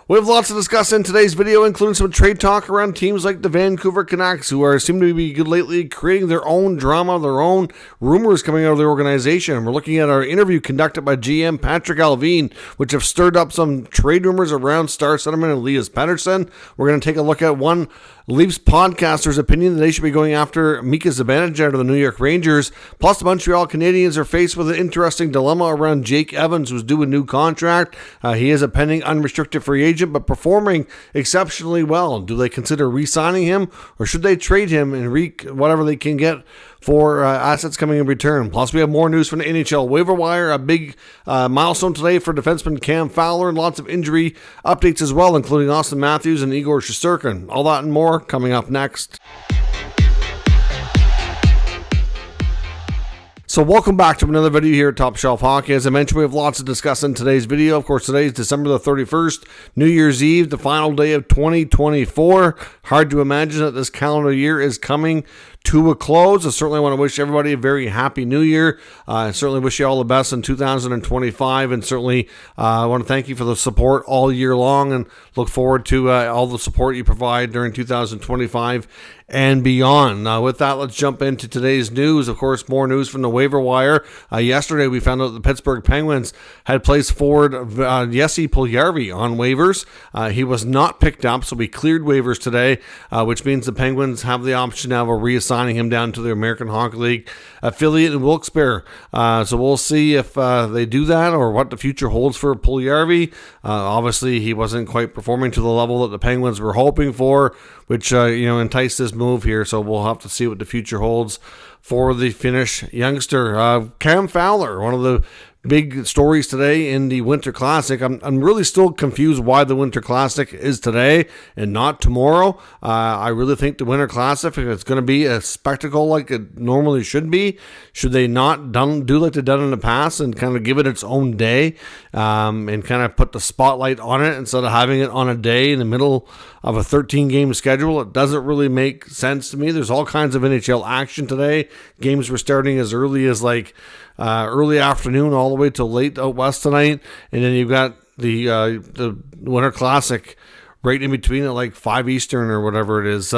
We have lots to discuss in today's video, including some trade talk around teams like the Vancouver Canucks, who seem to be good lately, creating their own drama, their own rumors coming out of the organization. We're looking at our interview conducted by GM Patrick Allred, which have stirred up some trade rumors around Star Cinnamon and Elias Pettersson. We're going to take a look at one Leafs podcaster's opinion that they should be going after Mika Zibanejad of the New York Rangers. Plus, the Montreal Canadiens are faced with an interesting dilemma around Jake Evans, who's due a new contract. He is a pending unrestricted free agent, but performing exceptionally well. Do they consider re-signing him, or should they trade him and reap whatever they can get for assets coming in return? Plus, we have more news from the NHL waiver wire, a big milestone today for defenseman Cam Fowler, and lots of injury updates as well, including Austin Matthews and Igor Shesterkin. All that and more coming up next. So welcome back to another video here at Top Shelf Hockey. As I mentioned, we have lots to discuss in today's video. Of course, today is December the 31st, New Year's Eve, the final day of 2024. Hard to imagine that this calendar year is coming to a close. I certainly want to wish everybody a very happy new year. I certainly wish you all the best in 2025, and certainly I want to thank you for the support all year long, and look forward to all the support you provide during 2025 and beyond. With that, let's jump into today's news. Of course, more news from the waiver wire. Yesterday, we found out the Pittsburgh Penguins had placed forward Jesse Puljujarvi on waivers. He was not picked up, so we cleared waivers today, which means the Penguins have the option now of reassigning him down to the American Hockey League affiliate in Wilkes-Barre. So we'll see if they do that or what the future holds for Puljujarvi. Obviously, he wasn't quite performing to the level that the Penguins were hoping for, which enticed this move here. So we'll have to see what the future holds for the Finnish youngster. Cam Fowler, one of the big stories today in the Winter Classic. I'm really still confused why the Winter Classic is today and not tomorrow. I really think the Winter Classic, if it's going to be a spectacle like it normally should be, should they not do like they've done in the past and kind of give it its own day and kind of put the spotlight on it instead of having it on a day in the middle of a 13-game schedule? It doesn't really make sense to me. There's all kinds of NHL action today. Games were starting as early as early afternoon all the way till late out west tonight, and then you've got the Winter Classic right in between at like 5 Eastern or whatever it is.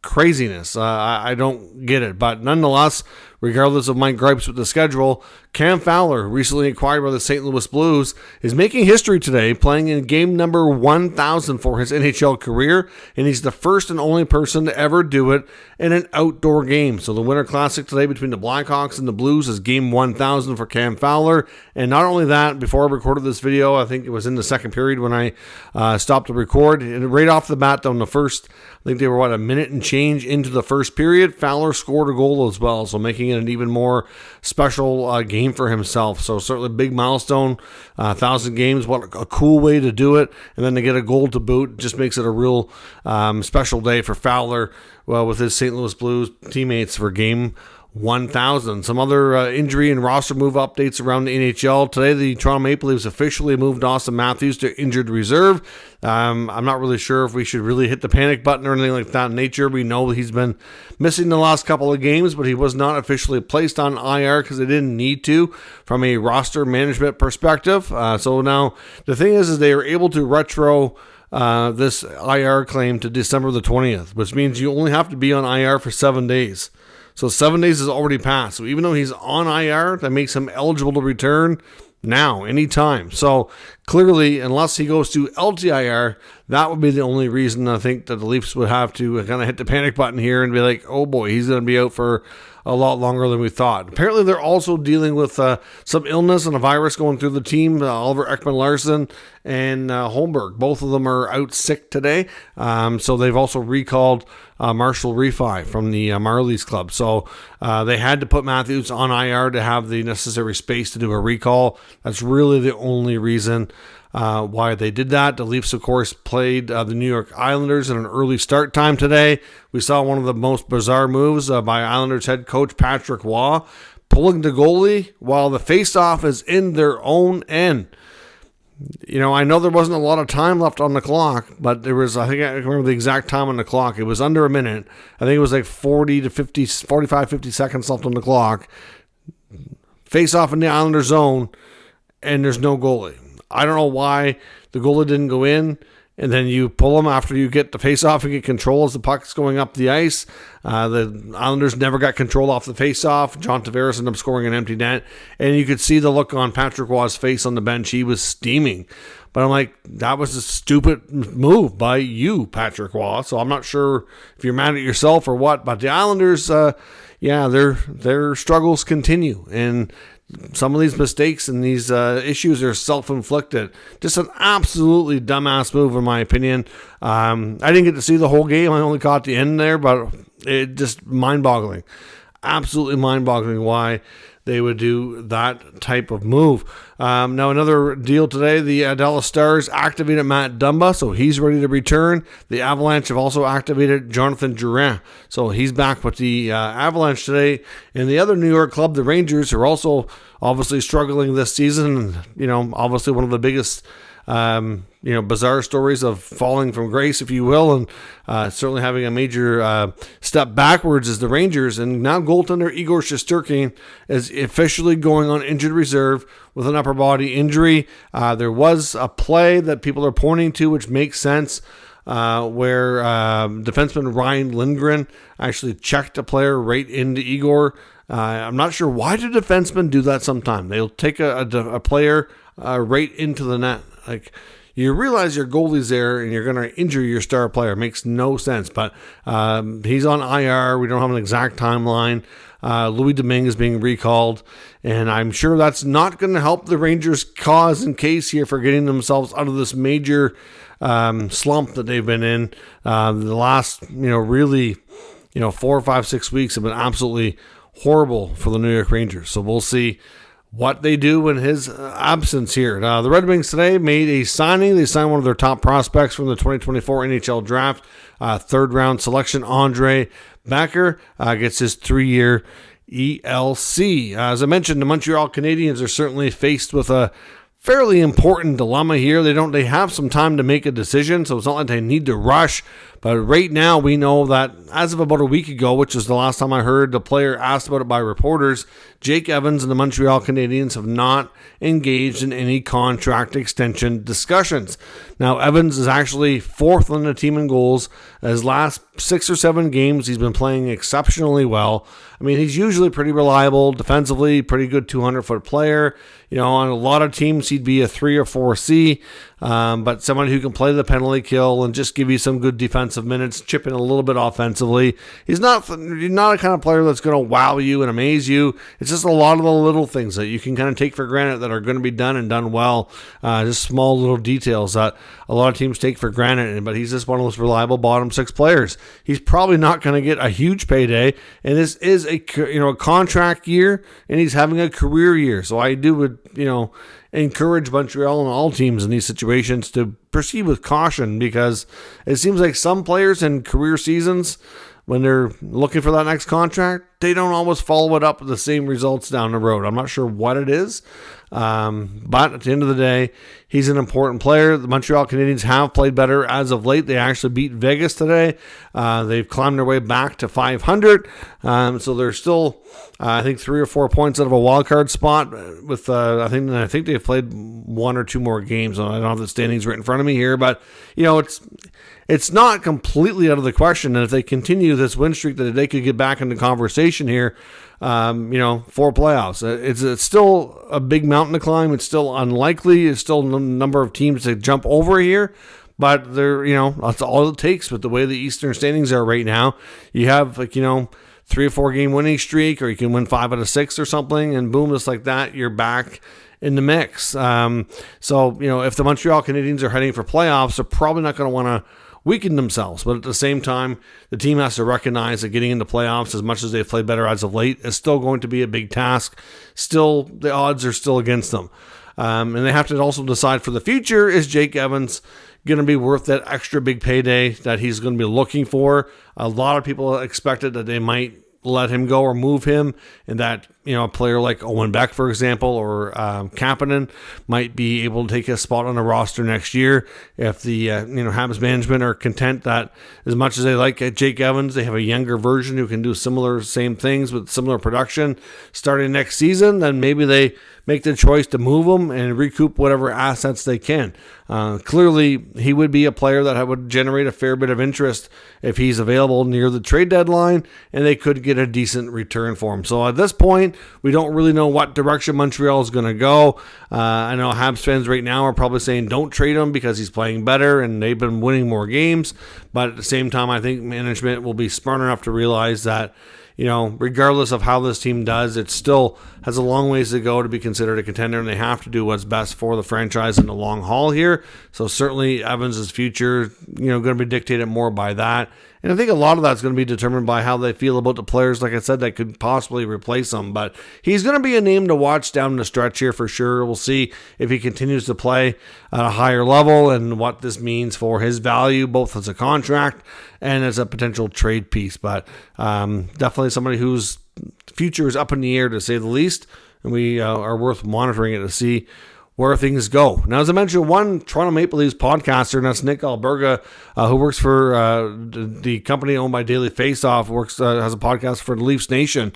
Craziness. I don't get it, but nonetheless, regardless of my gripes with the schedule, Cam Fowler, recently acquired by the St. Louis Blues, is making history today, playing in game number 1,000 for his NHL career, and he's the first and only person to ever do it in an outdoor game. So the Winter Classic today between the Blackhawks and the Blues is game 1,000 for Cam Fowler. And not only that, before I recorded this video, I think it was in the second period when I stopped to record, and right off the bat, though, in the first, I think they were, a minute and change into the first period, Fowler scored a goal as well, so making it an even more special game for himself. So certainly a big milestone, 1,000 games, what a cool way to do it, and then to get a goal to boot just makes it a real special day for Fowler with his St. Louis Blues teammates for game 1,000. Some other injury and roster move updates around the NHL. Today, the Toronto Maple Leafs officially moved Austin Matthews to injured reserve. I'm not really sure if we should really hit the panic button or anything like that in nature. We know he's been missing the last couple of games, but he was not officially placed on IR because they didn't need to from a roster management perspective. So now the thing is they are able to retro this IR claim to December the 20th, which means you only have to be on IR for 7 days. So 7 days has already passed. So even though he's on IR, that makes him eligible to return now, anytime. So clearly, unless he goes to LTIR, that would be the only reason I think that the Leafs would have to kind of hit the panic button here and be like, oh boy, he's going to be out for a lot longer than we thought. Apparently, they're also dealing with some illness and a virus going through the team. Oliver Ekman-Larsson and Holmberg, both of them are out sick today. So they've also recalled Marshall Refi from the Marlies Club. So they had to put Matthews on IR to have the necessary space to do a recall. That's really the only reason why they did that. The Leafs, of course, played the New York Islanders in an early start time today. We saw one of the most bizarre moves by Islanders head coach Patrick Waugh, pulling the goalie while the faceoff is in their own end. I know there wasn't a lot of time left on the clock, but there was, I remember the exact time on the clock. It was under a minute. I think it was like 45, 50 seconds left on the clock. Face off in the Islander zone, and there's no goalie. I don't know why the goalie didn't go in, and then you pull him after you get the face-off and get control as the puck's going up the ice. The Islanders never got control off the face-off. John Tavares ended up scoring an empty net, and you could see the look on Patrick Waugh's face on the bench. He was steaming. But I'm like, that was a stupid move by you, Patrick Waugh. So I'm not sure if you're mad at yourself or what. But the Islanders, their struggles continue. And some of these mistakes and these issues are self-inflicted. Just an absolutely dumbass move, in my opinion. I didn't get to see the whole game. I only caught the end there, but it just mind-boggling. Absolutely mind-boggling why they would do that type of move. Now, another deal today, the Dallas Stars activated Matt Dumba, so he's ready to return. The Avalanche have also activated Jonathan Drouin, so he's back with the Avalanche today. And the other New York club, the Rangers, are also obviously struggling this season. Obviously one of the biggest bizarre stories of falling from grace, if you will, and certainly having a major step backwards is the Rangers. And now goaltender Igor Shesterkin is officially going on injured reserve with an upper body injury. There was a play that people are pointing to, which makes sense, where defenseman Ryan Lindgren actually checked a player right into Igor. I'm not sure why do defensemen do that sometimes. They'll take a player right into the net. Like, you realize your goalie's there and you're going to injure your star player. It makes no sense. But he's on IR. We don't have an exact timeline. Louis Domingue is being recalled. And I'm sure that's not going to help the Rangers' cause and case here for getting themselves out of this major slump that they've been in. The last, really, 4, 5, 6 weeks have been absolutely horrible for the New York Rangers. So we'll see what they do in his absence here. The Red Wings today made a signing. They signed one of their top prospects from the 2024 NHL draft. Third-round selection, Andre Becker, gets his 3-year ELC. As I mentioned, the Montreal Canadiens are certainly faced with a fairly important dilemma here. They have some time to make a decision, so it's not like they need to rush. But right now, we know that as of about a week ago, which is the last time I heard the player asked about it by reporters, Jake Evans and the Montreal Canadiens have not engaged in any contract extension discussions. Now, Evans is actually fourth on the team in goals. His last 6 or 7 games, he's been playing exceptionally well. I mean, he's usually pretty reliable defensively, pretty good 200-foot player. On a lot of teams, he'd be a 3 or 4C, but someone who can play the penalty kill and just give you some good defensive minutes, chip in a little bit offensively. He's not a kind of player that's going to wow you and amaze you. It's just a lot of the little things that you can kind of take for granted that are going to be done and done well. Just small little details that a lot of teams take for granted, but he's just one of those reliable bottom 6 players. He's probably not going to get a huge payday, and this is a contract year, and he's having a career year. So I would encourage Montreal and all teams in these situations to proceed with caution, because it seems like some players in career seasons, when they're looking for that next contract, they don't always follow it up with the same results down the road. I'm not sure what it is, but at the end of the day, he's an important player. The Montreal Canadiens have played better as of late. They actually beat Vegas today. They've climbed their way back to 500, so they're still, I think, 3 or 4 points out of a wild card spot. With I think they've played 1 or 2 more games. I don't have the standings right in front of me here, but it's not completely out of the question. And if they continue this win streak, that they could get back into conversation here, for playoffs. It's still a big mountain to climb. It's still unlikely. It's still a number of teams to jump over here. But that's all it takes with the way the Eastern standings are right now. You have 3 or 4 game winning streak, or you can win 5 out of 6 or something, and boom, just like that, you're back in the mix. So if the Montreal Canadiens are heading for playoffs, they're probably not going to want to weaken themselves. But at the same time, the team has to recognize that getting into playoffs, as much as they've played better as of late, is still going to be a big task. Still, the odds are still against them. And they have to also decide for the future, is Jake Evans going to be worth that extra big payday that he's going to be looking for? A lot of people expected that they might let him go or move him, and that a player like Owen Beck, for example, or Kapanen might be able to take a spot on the roster next year if the Habs management are content that as much as they like Jake Evans, they have a younger version who can do same things with similar production starting next season. Then maybe they make the choice to move him and recoup whatever assets they can. Clearly, he would be a player that would generate a fair bit of interest if he's available near the trade deadline, and they could get a decent return for him. So at this point, we don't really know what direction Montreal is going to go. I know Habs fans right now are probably saying don't trade him because he's playing better and they've been winning more games. But at the same time, I think management will be smart enough to realize that regardless of how this team does, it still has a long ways to go to be considered a contender, and they have to do what's best for the franchise in the long haul here. So certainly Evans' future, going to be dictated more by that. And I think a lot of that's going to be determined by how they feel about the players, like I said, that could possibly replace him. But he's going to be a name to watch down the stretch here for sure. We'll see if he continues to play at a higher level and what this means for his value, both as a contract and as a potential trade piece. But definitely somebody whose future is up in the air, to say the least. And we are worth monitoring it to see where things go. Now, as I mentioned, one Toronto Maple Leafs podcaster, and that's Nick Alberga, who works for the company owned by Daily Faceoff, has a podcast for the Leafs Nation.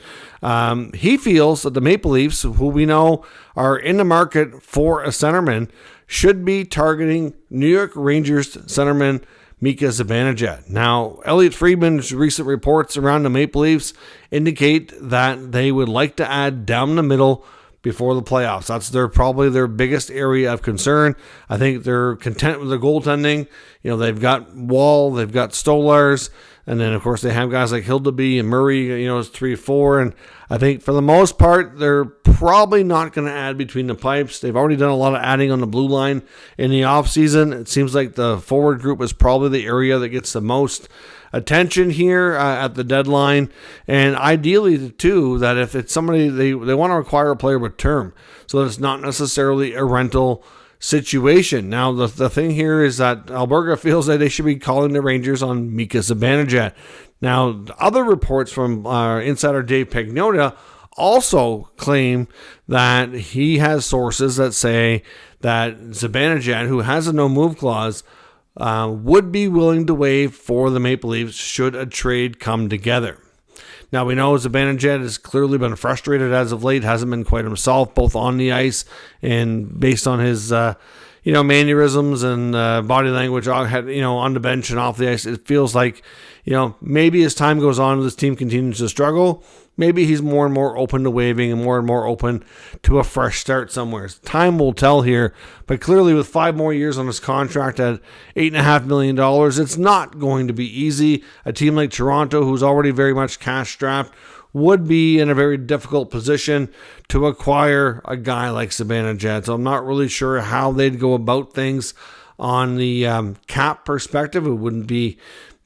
He feels that the Maple Leafs, who we know are in the market for a centerman, should be targeting New York Rangers centerman Mika Zibanejad. Now, Elliot Friedman's recent reports around the Maple Leafs indicate that they would like to add down the middle before the playoffs. That's probably their biggest area of concern. I think they're content with their goaltending. They've got Wall, they've got Stolars, and then of course they have guys like Hildeby and Murray, is 3-4. And I think for the most part, they're probably not going to add between the pipes. They've already done a lot of adding on the blue line in the offseason. It seems like the forward group is probably the area that gets the most attention here at the deadline. And ideally, too, that if it's somebody, they want to acquire a player with term, so that it's not necessarily a rental situation. Now, the thing here is that Alberga feels that they should be calling the Rangers on Mika Zibanejad. Now, other reports from insider Dave Pagnotta also claim that he has sources that say that Zibanejad, who has a no-move clause, would be willing to waive for the Maple Leafs should a trade come together. Now, we know Zibanejad has clearly been frustrated as of late, hasn't been quite himself, both on the ice and based on his, mannerisms and body language on the bench and off the ice. It feels like, maybe as time goes on, this team continues to struggle. Maybe he's more and more open to waiving and more open to a fresh start somewhere. Time will tell here, but clearly with 5 more years on his contract at $8.5 million, it's not going to be easy. A team like Toronto, who's already very much cash-strapped, would be in a very difficult position to acquire a guy like Zibanejad. So I'm not really sure how they'd go about things on the cap perspective. It wouldn't be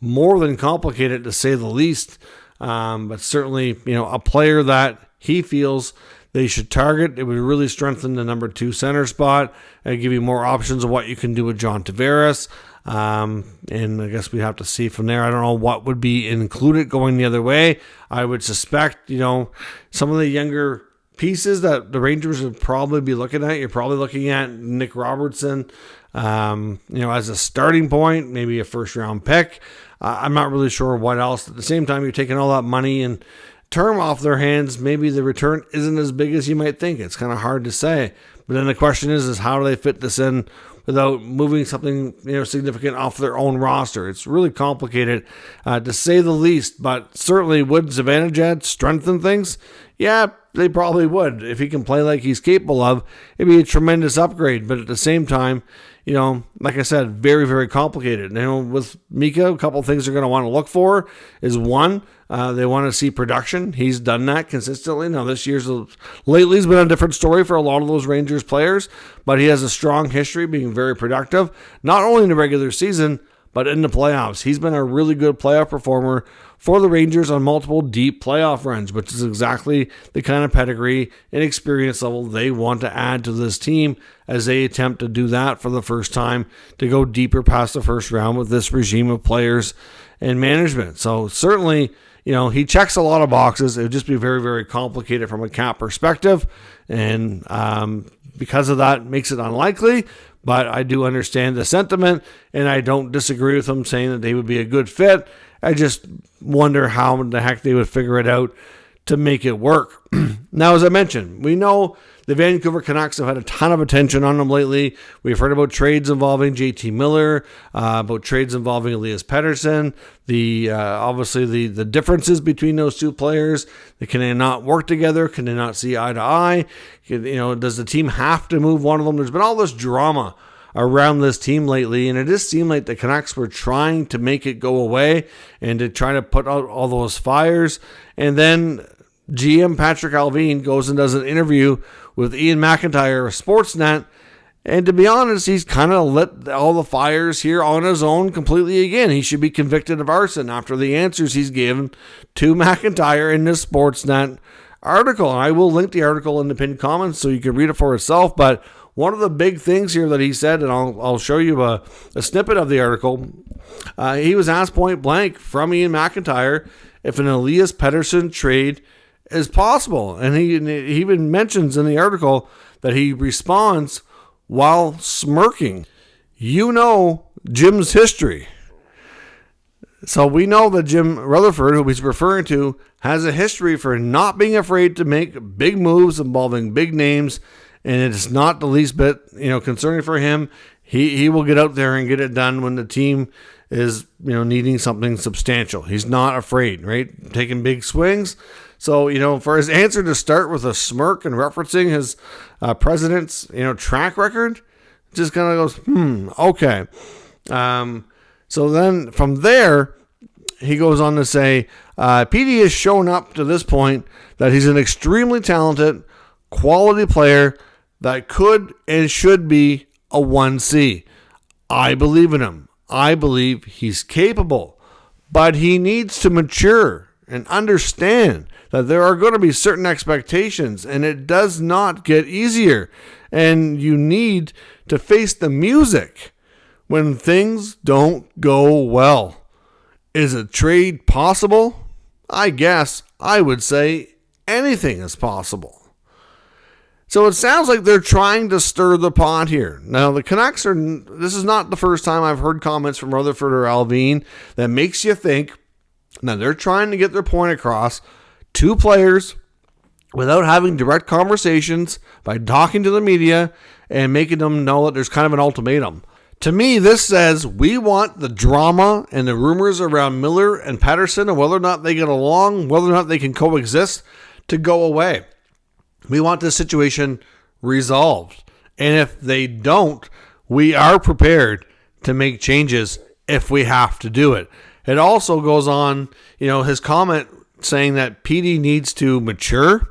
more than complicated, to say the least. But certainly, a player that he feels they should target. It would really strengthen the number 2 center spot and give you more options of what you can do with John Tavares. And I guess we have to see from there. I don't know what would be included going the other way. I would suspect, some of the younger pieces that the Rangers would probably be looking at. You're probably looking at Nick Robertson, as a starting point, maybe a first-round pick. I'm not really sure what else. At the same time, you're taking all that money and term off their hands. Maybe the return isn't as big as you might think. It's kind of hard to say. But then the question is how do they fit this in without moving something significant off their own roster? It's really complicated, to say the least. But certainly, would Zibanejad strengthen things? Yeah, they probably would. If he can play like he's capable of, it'd be a tremendous upgrade. But at the same time, like I said, very, very complicated. With Mika, a couple of things they're going to want to look for is one, they want to see production. He's done that consistently. Now, lately has been a different story for a lot of those Rangers players, but he has a strong history being very productive, not only in the regular season, but in the playoffs. He's been a really good playoff performer for the Rangers on multiple deep playoff runs, which is exactly the kind of pedigree and experience level they want to add to this team as they attempt to do that for the first time, to go deeper past the first round with this regime of players and management. So certainly, he checks a lot of boxes. It would just be very, very complicated from a cap perspective. And because of that, makes it unlikely. But I do understand the sentiment, and I don't disagree with them saying that they would be a good fit. I just wonder how the heck they would figure it out to make it work. Now, as I mentioned, we know the Vancouver Canucks have had a ton of attention on them lately. We've heard about trades involving JT Miller, about trades involving Elias Pettersson, obviously the differences between those two players. Can they not work together? Can they not see eye to eye? Does the team have to move one of them? There's been all this drama around this team lately, and it just seemed like the Canucks were trying to make it go away and to try to put out all those fires. And then GM Patrick Allred goes and does an interview with Ian McIntyre of Sportsnet, and to be honest, he's kind of lit all the fires here on his own completely again. He should be convicted of arson after the answers he's given to McIntyre in this Sportsnet article. And I will link the article in the pinned comments so you can read it for yourself. But one of the big things here that he said, and I'll show you a snippet of the article, he was asked point blank from Ian McIntyre if an Elias Pettersson trade is possible. And he even mentions in the article that he responds while smirking. Jim's history. So we know that Jim Rutherford, who he's referring to, has a history for not being afraid to make big moves involving big names, and it's not the least bit, concerning for him. He will get out there and get it done when the team is, needing something substantial. He's not afraid, right? Taking big swings. So, for his answer to start with a smirk and referencing his president's, track record, just kind of goes, okay. So then from there, he goes on to say, PD has shown up to this point that he's an extremely talented, quality player that could and should be a 1C. I believe in him. I believe he's capable, but he needs to mature and understand that there are going to be certain expectations, and it does not get easier. And you need to face the music when things don't go well. Is a trade possible? I guess I would say anything is possible. So it sounds like they're trying to stir the pot here. Now, the Canucks this is not the first time I've heard comments from Rutherford or Allred that makes you think that they're trying to get their point across to players without having direct conversations, by talking to the media and making them know that there's kind of an ultimatum. To me, this says we want the drama and the rumors around Miller and Pettersson and whether or not they get along, whether or not they can coexist, to go away. We want this situation resolved. And if they don't, we are prepared to make changes if we have to do it. It also goes on, his comment saying that PD needs to mature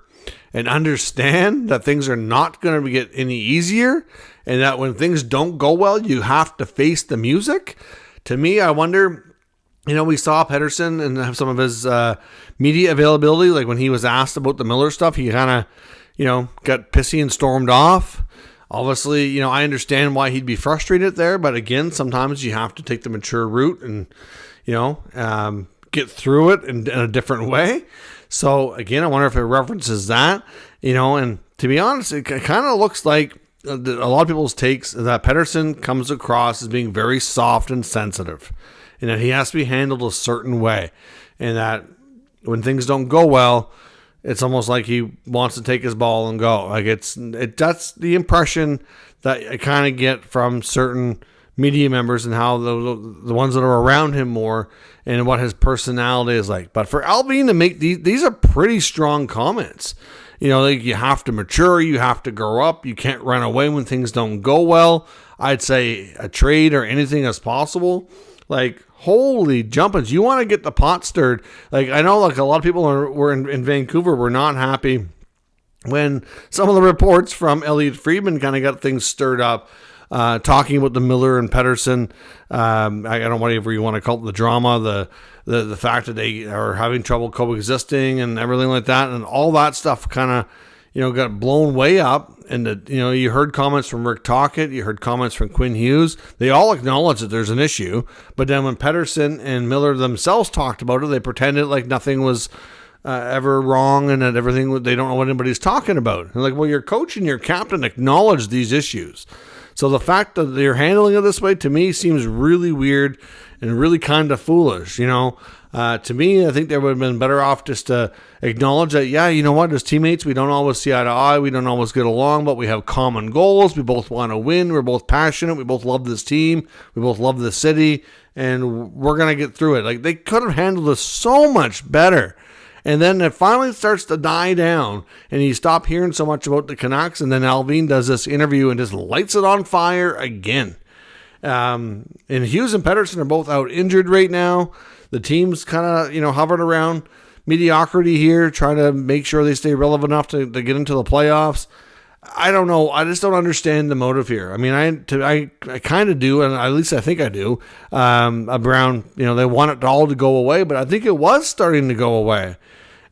and understand that things are not going to get any easier, and that when things don't go well, you have to face the music. To me, I wonder, we saw Pettersson and have some of his media availability, like when he was asked about the Miller stuff, he kind of, got pissy and stormed off. Obviously, I understand why he'd be frustrated there, but again, sometimes you have to take the mature route and, get through it in a different way. So again, I wonder if it references that, and to be honest, it kind of looks like a lot of people's takes that Pettersson comes across as being very soft and sensitive, and that he has to be handled a certain way, and that when things don't go well, it's almost like he wants to take his ball and go. Like that's the impression that I kind of get from certain media members and how the ones that are around him more and what his personality is like. But for Allred to make these are pretty strong comments. Like you have to mature, you have to grow up, you can't run away when things don't go well. I'd say a trade or anything is possible. Like, holy jumpins, you want to get the pot stirred. Like, I know like a lot of people were in Vancouver were not happy when some of the reports from Elliot Friedman kind of got things stirred up, talking about the Miller and Pettersson. I don't know, whatever you want to call it, the drama, the fact that they are having trouble coexisting and everything like that, and all that stuff kind of, got blown way up. And, you heard comments from Rick Tocchet, you heard comments from Quinn Hughes. They all acknowledge that there's an issue. But then when Pettersson and Miller themselves talked about it, they pretended like nothing was ever wrong and that everything, they don't know what anybody's talking about. And like, well, your coach and your captain acknowledge these issues. So the fact that they're handling it this way, to me, seems really weird and really kind of foolish, To me, I think they would have been better off just to acknowledge that, yeah, you know what, as teammates, we don't always see eye to eye, we don't always get along, but we have common goals, we both want to win, we're both passionate, we both love this team, we both love the city, and we're going to get through it. Like, they could have handled this so much better. And then it finally starts to die down, and you stop hearing so much about the Canucks, and then Alvin does this interview and just lights it on fire again. And Hughes and Pettersson are both out injured right now. The team's kind of, hovering around mediocrity here, trying to make sure they stay relevant enough to get into the playoffs. I don't know. I just don't understand the motive here. I mean, I kind of do, and at least I think I do. Around, they want it all to go away, but I think it was starting to go away.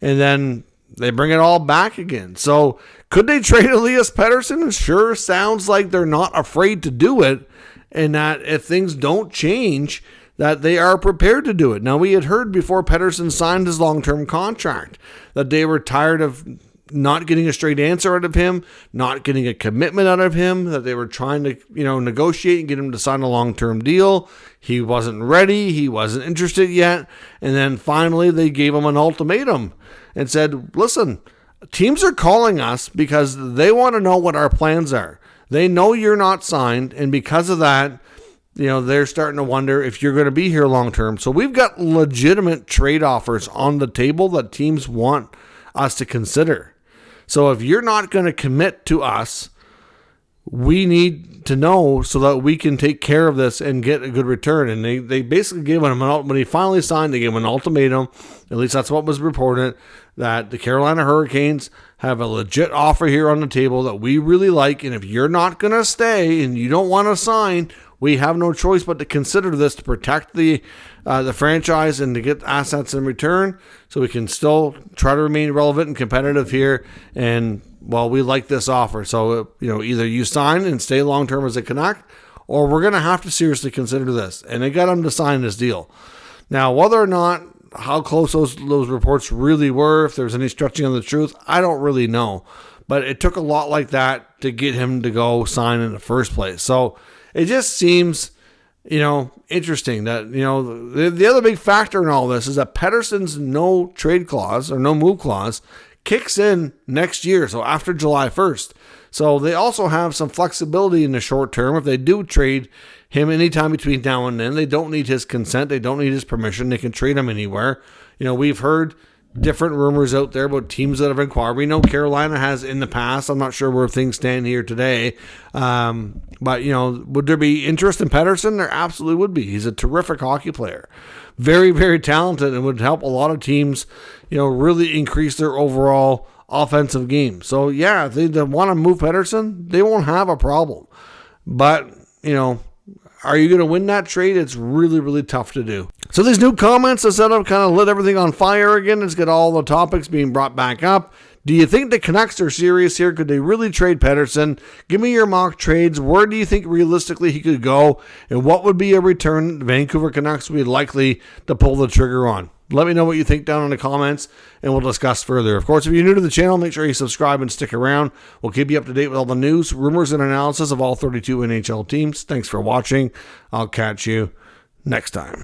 And then they bring it all back again. So could they trade Elias Pettersson? It sure sounds like they're not afraid to do it, and that if things don't change, that they are prepared to do it. Now, we had heard before Pettersson signed his long-term contract that they were tired of not getting a straight answer out of him, not getting a commitment out of him, that they were trying to, negotiate and get him to sign a long-term deal. He wasn't ready. He wasn't interested yet. And then finally they gave him an ultimatum and said, listen, teams are calling us because they want to know what our plans are. They know you're not signed. And because of that, they're starting to wonder if you're going to be here long-term. So we've got legitimate trade offers on the table that teams want us to consider. So if you're not going to commit to us, we need to know so that we can take care of this and get a good return. And they basically gave him when he finally signed, they gave him an ultimatum. At least that's what was reported, that the Carolina Hurricanes have a legit offer here on the table that we really like. And if you're not going to stay and you don't want to sign, we have no choice but to consider this to protect the franchise and to get assets in return, so we can still try to remain relevant and competitive here. And we like this offer. So either you sign and stay long term as a Canuck, or we're going to have to seriously consider this. And they got him to sign this deal. Now, whether or not how close those reports really were, if there's any stretching of the truth, I don't really know. But it took a lot like that to get him to go sign in the first place. So it just seems, interesting that, the other big factor in all this is that Pettersson's no trade clause or no move clause kicks in next year, so after July 1st. So they also have some flexibility in the short term. If they do trade him anytime between now and then, they don't need his consent. They don't need his permission. They can trade him anywhere. We've heard different rumors out there about teams that have inquired. We know Carolina has in the past. I'm not sure where things stand here today. But, would there be interest in Pettersson? There absolutely would be. He's a terrific hockey player. Very, very talented, and would help a lot of teams, really increase their overall offensive game. So, yeah, if they want to move Pettersson, they won't have a problem. But, are you going to win that trade? It's really, really tough to do. So these new comments have set up, kind of lit everything on fire again. It's got all the topics being brought back up. Do you think the Canucks are serious here? Could they really trade Pettersson? Give me your mock trades. Where do you think realistically he could go? And what would be a return the Vancouver Canucks would be likely to pull the trigger on? Let me know what you think down in the comments, and we'll discuss further. Of course, if you're new to the channel, make sure you subscribe and stick around. We'll keep you up to date with all the news, rumors, and analysis of all 32 NHL teams. Thanks for watching. I'll catch you next time.